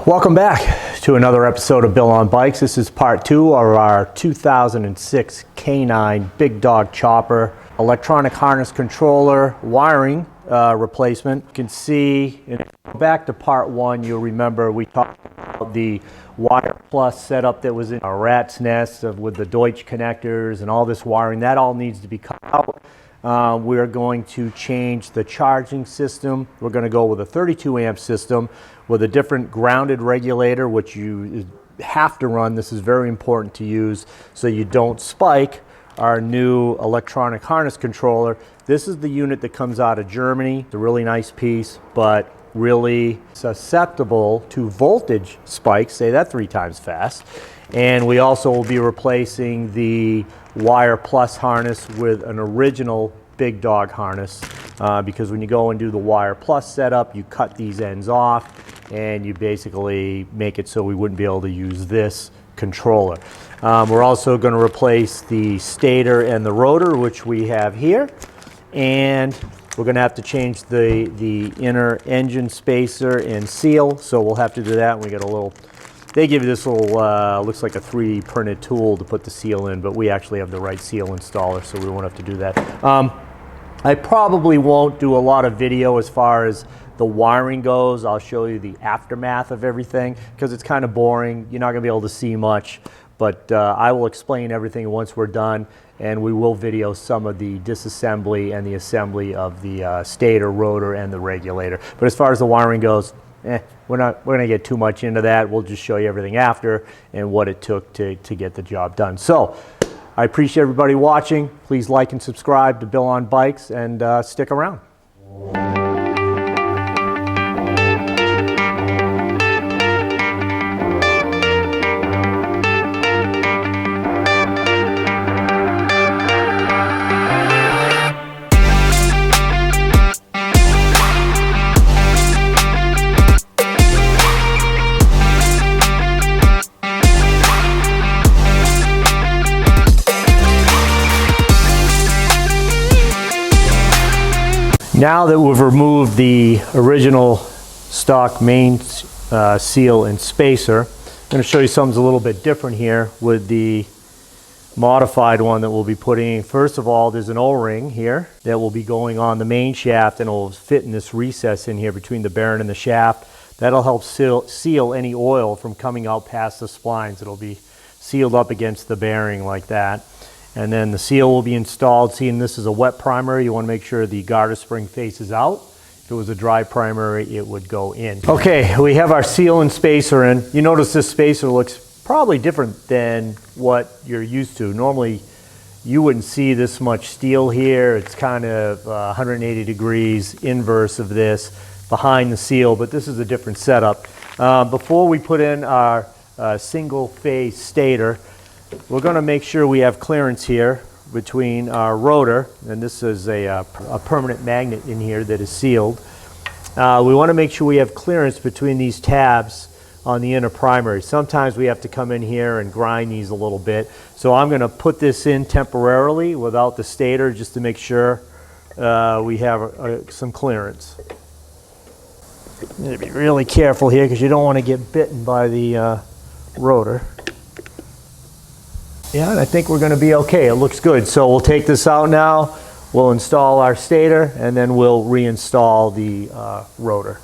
Welcome back to another episode of Bill on Bikes. This is part 2 of our 2006 K9 Big Dog Chopper electronic harness controller wiring replacement. You can see, back to part 1, you'll remember we talked about the Wire Plus setup that was in a rat's nest with the Deutsch connectors and all this wiring. That all needs to be cut out. We're going to change the charging system. We're going to go with a 32 amp system with a different grounded regulator, which you have to run. This is very important to use so you don't spike our new electronic harness controller. This is the unit that comes out of Germany. It's a really nice piece, but really susceptible to voltage spikes. Say that 3 times fast. And we also will be replacing the Wire Plus harness with an original Big Dog harness because when you go and do the Wire Plus setup, you cut these ends off and you basically make it so we wouldn't be able to use this controller. We're also going to replace the stator and the rotor, which we have here, and we're going to have to change the inner engine spacer and seal, so we'll have to do that. We got a little, they give you this little, looks like a 3D printed tool to put the seal in, but we actually have the right seal installer, so we won't have to do that. I probably won't do a lot of video as far as the wiring goes. I'll show you the aftermath of everything because it's kind of boring. You're not going to be able to see much, but I will explain everything once we're done, and we will video some of the disassembly and the assembly of the stator, rotor, and the regulator. But as far as the wiring goes, we're going to get too much into that. We'll just show you everything after and what it took to get the job done. So I appreciate everybody watching. Please like and subscribe to Bill on Bikes and stick around. Now that we've removed the original stock main seal and spacer, I'm going to show you something a little bit different here with the modified one that we'll be putting in. First of all, there's an O-ring here that will be going on the main shaft, and it will fit in this recess in here between the bearing and the shaft. That'll help seal any oil from coming out past the splines. It'll be sealed up against the bearing like that. And then the seal will be installed. Seeing this is a wet primary, you want to make sure the garter spring faces out. If it was a dry primary, it would go in. Okay, we have our seal and spacer in. You notice this spacer looks probably different than what you're used to. Normally, you wouldn't see this much steel here. It's kind of 180 degrees inverse of this behind the seal, but this is a different setup. Before we put in our single phase stator, we're going to make sure we have clearance here between our rotor, and this is a permanent magnet in here that is sealed. We want to make sure we have clearance between these tabs on the inner primary. Sometimes we have to come in here and grind these a little bit. So I'm going to put this in temporarily without the stator just to make sure we have some clearance. You need to be really careful here because you don't want to get bitten by the rotor. Yeah, and I think we're going to be okay. It looks good. So we'll take this out now. We'll install our stator, and then we'll reinstall the rotor.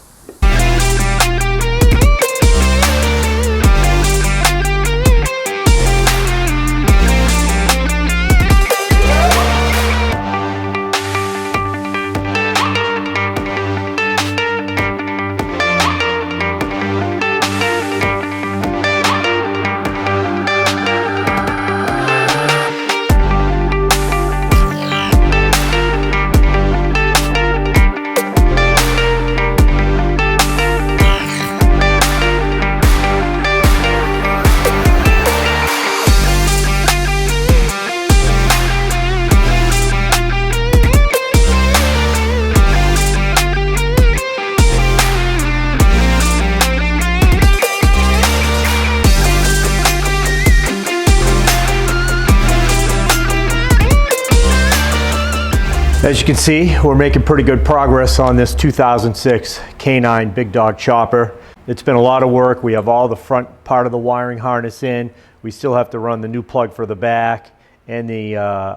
As you can see, we're making pretty good progress on this 2006 K9 Big Dog Chopper. It's been a lot of work. We have all the front part of the wiring harness in. We still have to run the new plug for the back, and the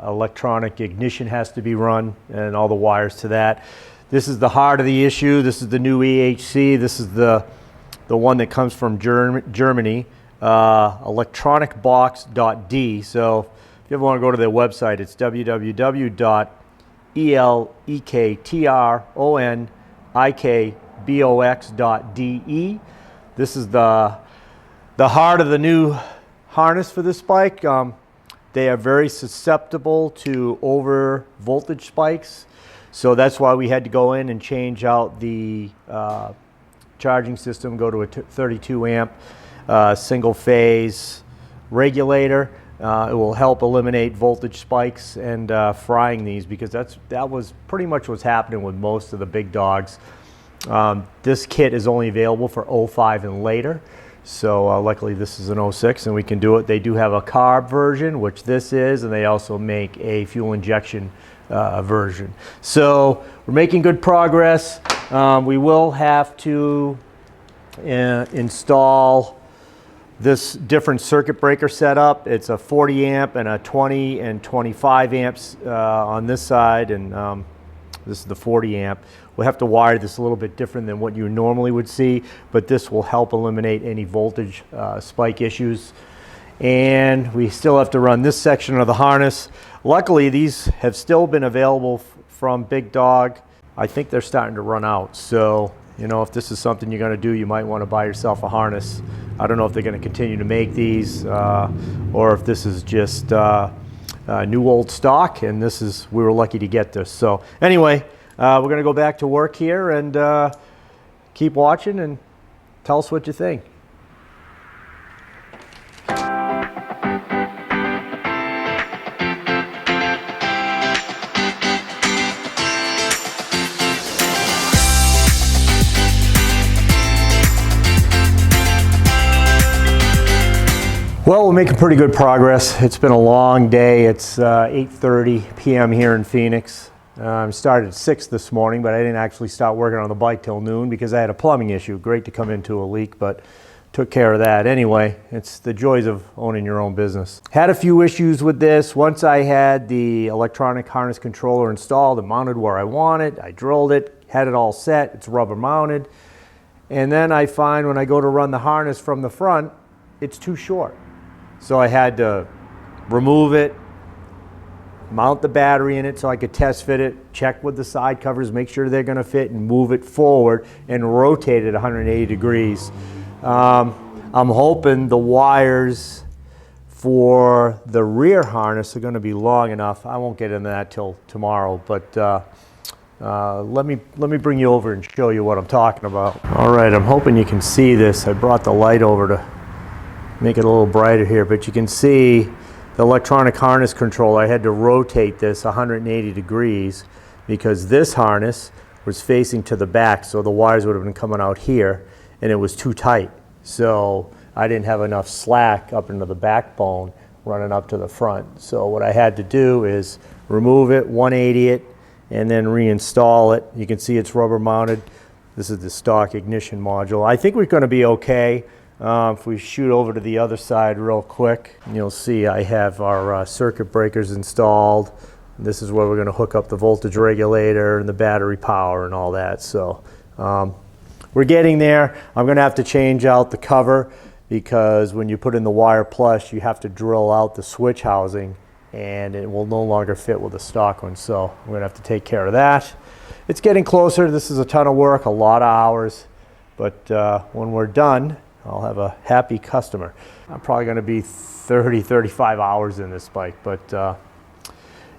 electronic ignition has to be run, and all the wires to that. This is the heart of the issue. This is the new EHC. This is the one that comes from Germany, electronicbox.d. So if you ever want to go to their website, it's www.electronikbox.de. This is the heart of the new harness for this bike. They are very susceptible to over voltage spikes, so that's why we had to go in and change out the charging system, go to a 32 amp single phase regulator. It will help eliminate voltage spikes and frying these, because that was pretty much what's happening with most of the big dogs. This kit is only available for 05 and later, so luckily this is an 06 and we can do it. They do have a carb version, which this is, and they also make a fuel injection version. So we're making good progress. We will have to install this different circuit breaker setup. It's a 40 amp and a 20 and 25 amps on this side, and this is the 40 amp. We'll have to wire this a little bit different than what you normally would see, but this will help eliminate any voltage spike issues. And we still have to run this section of the harness. Luckily, these have still been available from Big Dog. I think they're starting to run out. So, you know, if this is something you're going to do, you might want to buy yourself a harness. I don't know if they're going to continue to make these or if this is just new old stock, and we were lucky to get this. So anyway, we're going to go back to work here and keep watching and tell us what you think. Well, we're making pretty good progress. It's been a long day. It's 8:30 p.m. here in Phoenix. I started at 6 this morning, but I didn't actually start working on the bike till noon because I had a plumbing issue. Great to come into a leak, but took care of that. Anyway, it's the joys of owning your own business. Had a few issues with this. Once I had the electronic harness controller installed and mounted where I want it, I drilled it, had it all set. It's rubber mounted. And then I find when I go to run the harness from the front, it's too short. So I had to remove it, mount the battery in it so I could test fit it, check with the side covers, make sure they're going to fit, and move it forward and rotate it 180 degrees. I'm hoping the wires for the rear harness are going to be long enough. I won't get into that till tomorrow, but let me bring you over and show you what I'm talking about. All right, I'm hoping you can see this. I brought the light over to make it a little brighter here, but you can see the electronic harness controller. I had to rotate this 180 degrees because this harness was facing to the back, so the wires would have been coming out here, and it was too tight. So I didn't have enough slack up into the backbone running up to the front. So what I had to do is remove it, 180 it, and then reinstall it. You can see it's rubber mounted. This is the stock ignition module. I think we're going to be okay. If we shoot over to the other side real quick, you'll see I have our circuit breakers installed. This is where we're going to hook up the voltage regulator and the battery power and all that. So we're getting there. I'm going to have to change out the cover because when you put in the wire plush, you have to drill out the switch housing and it will no longer fit with the stock one. So we're going to have to take care of that. It's getting closer. This is a ton of work, a lot of hours, but when we're done, I'll have a happy customer. I'm probably going to be 30, 35 hours in this bike, but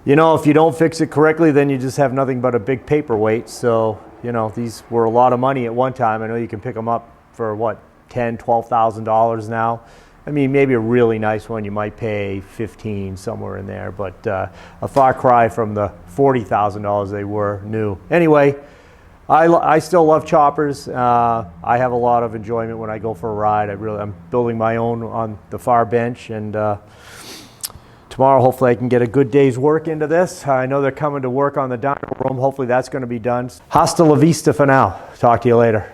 you know, if you don't fix it correctly, then you just have nothing but a big paperweight. So, you know, these were a lot of money at one time. I know you can pick them up for what, $10,000, $12,000 now. I mean, maybe a really nice one, you might pay $15,000 somewhere in there, but a far cry from the $40,000 they were new. Anyway, I still love choppers. I have a lot of enjoyment when I go for a ride. I'm building my own on the far bench, and tomorrow hopefully I can get a good day's work into this. I know they're coming to work on the dyno room. Hopefully that's going to be done. Hasta la vista for now. Talk to you later.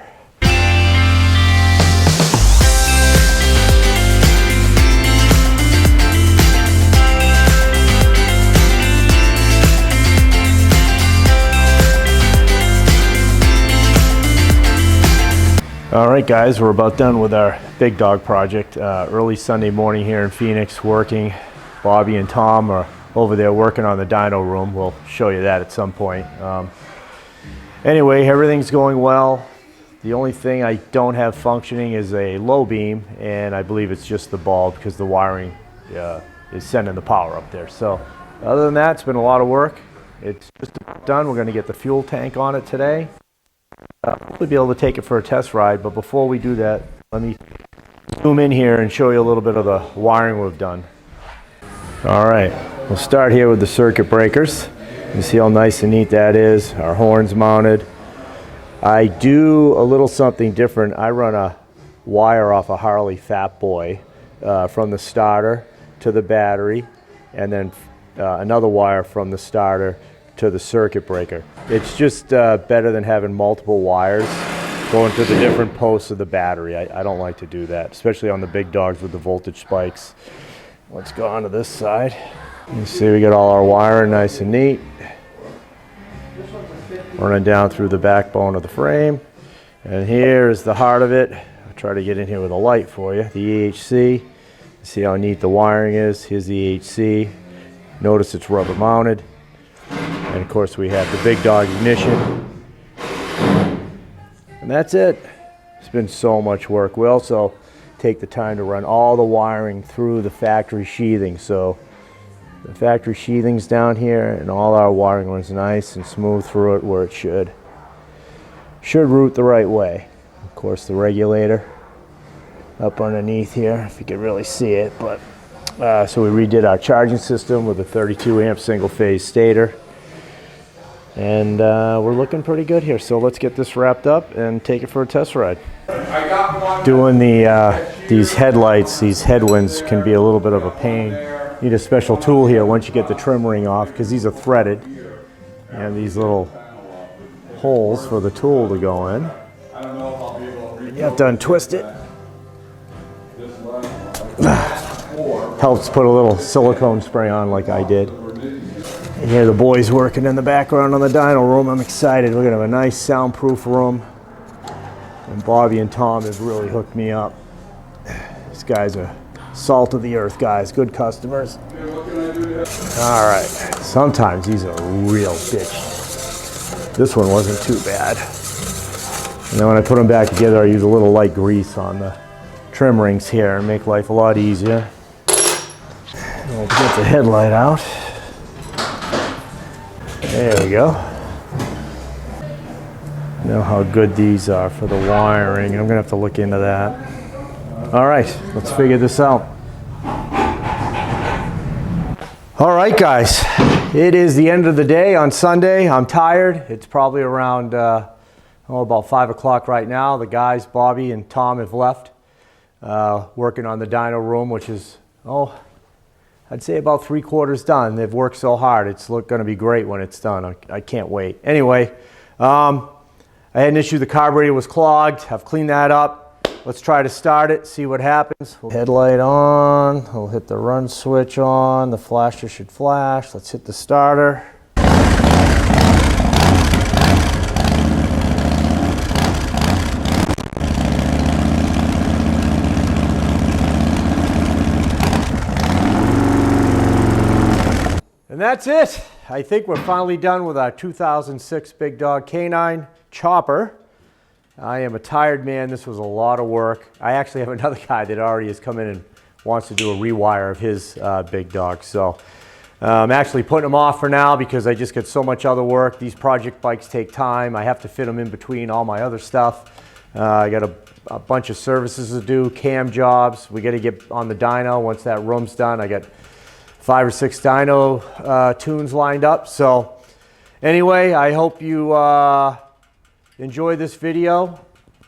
All right, guys, we're about done with our big dog project. Early Sunday morning here in Phoenix, working. Bobby and Tom are over there working on the dyno room. We'll show you that at some point. Anyway, everything's going well. The only thing I don't have functioning is a low beam, and I believe it's just the bulb because the wiring is sending the power up there. So other than that, it's been a lot of work. It's just done. We're going to get the fuel tank on it today. Hopefully be able to take it for a test ride, but before we do that, let me zoom in here and show you a little bit of the wiring we've done. All right, we'll start here with the circuit breakers. You see how nice and neat that is. Our horns mounted. I do a little something different. I run a wire off a Harley Fat Boy from the starter to the battery, and then another wire from the starter to the circuit breaker. It's just better than having multiple wires going to the different posts of the battery. I don't like to do that, especially on the big dogs with the voltage spikes. Let's go on to this side. You see we got all our wiring nice and neat. Running down through the backbone of the frame. And here is the heart of it. I'll try to get in here with a light for you. The EHC. See how neat the wiring is. Here's the EHC. Notice it's rubber mounted. And of course we have the big dog ignition. And that's it. It's been so much work. We also take the time to run all the wiring through the factory sheathing. So the factory sheathing's down here and all our wiring runs nice and smooth through it where it should. Should route the right way. Of course the regulator up underneath here, if you can really see it. But so we redid our charging system with a 32 amp single phase stator. And we're looking pretty good here. So let's get this wrapped up and take it for a test ride. Doing these headlights, these headwinds can be a little bit of a pain. Need a special tool here once you get the trim ring off, because these are threaded. And these little holes for the tool to go in. You have to untwist it. Helps put a little silicone spray on like I did. And here the boys working in the background on the dyno room. I'm excited. We're gonna have a nice soundproof room. And Bobby and Tom have really hooked me up. These guys are salt of the earth guys, good customers. All right, sometimes these are real bitch. This one wasn't too bad. And then when I put them back together, I use a little light grease on the trim rings here and make life a lot easier. We'll get the headlight out. There we go. Know how good these are for the wiring. I'm gonna have to look into that. All right, let's figure this out. All right, guys, it is the end of the day on Sunday. I'm tired. It's probably around about 5 o'clock right now. The guys, Bobby and Tom, have left, working on the dyno room, which is, I'd say about 3/4 done. They've worked so hard. It's going to be great when it's done. I can't wait. Anyway, I had an issue. The carburetor was clogged. I've cleaned that up. Let's try to start it, see what happens. Headlight on. We'll hit the run switch on. The flasher should flash. Let's hit the starter. And that's it. I think we're finally done with our 2006 Big Dog K9 chopper. I am a tired man. This was a lot of work. I actually have another guy that already has come in and wants to do a rewire of his big dog. So I'm actually putting them off for now because I just get so much other work. These project bikes take time. I have to fit them in between all my other stuff. I got a bunch of services to do, cam jobs. We got to get on the dyno once that room's done. I got 5 or 6 dyno tunes lined up. So anyway, I hope you enjoy this video.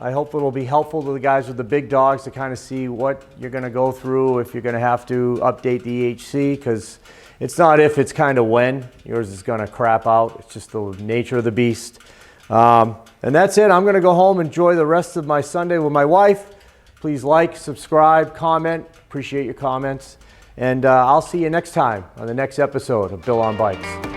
I hope it'll be helpful to the guys with the big dogs to kind of see what you're going to go through if you're going to have to update the EHC, because it's not if, it's kind of when. Yours is going to crap out. It's just the nature of the beast. And that's it. I'm going to go home, enjoy the rest of my Sunday with my wife. Please like, subscribe, comment. Appreciate your comments. And I'll see you next time on the next episode of Bill on Bikes.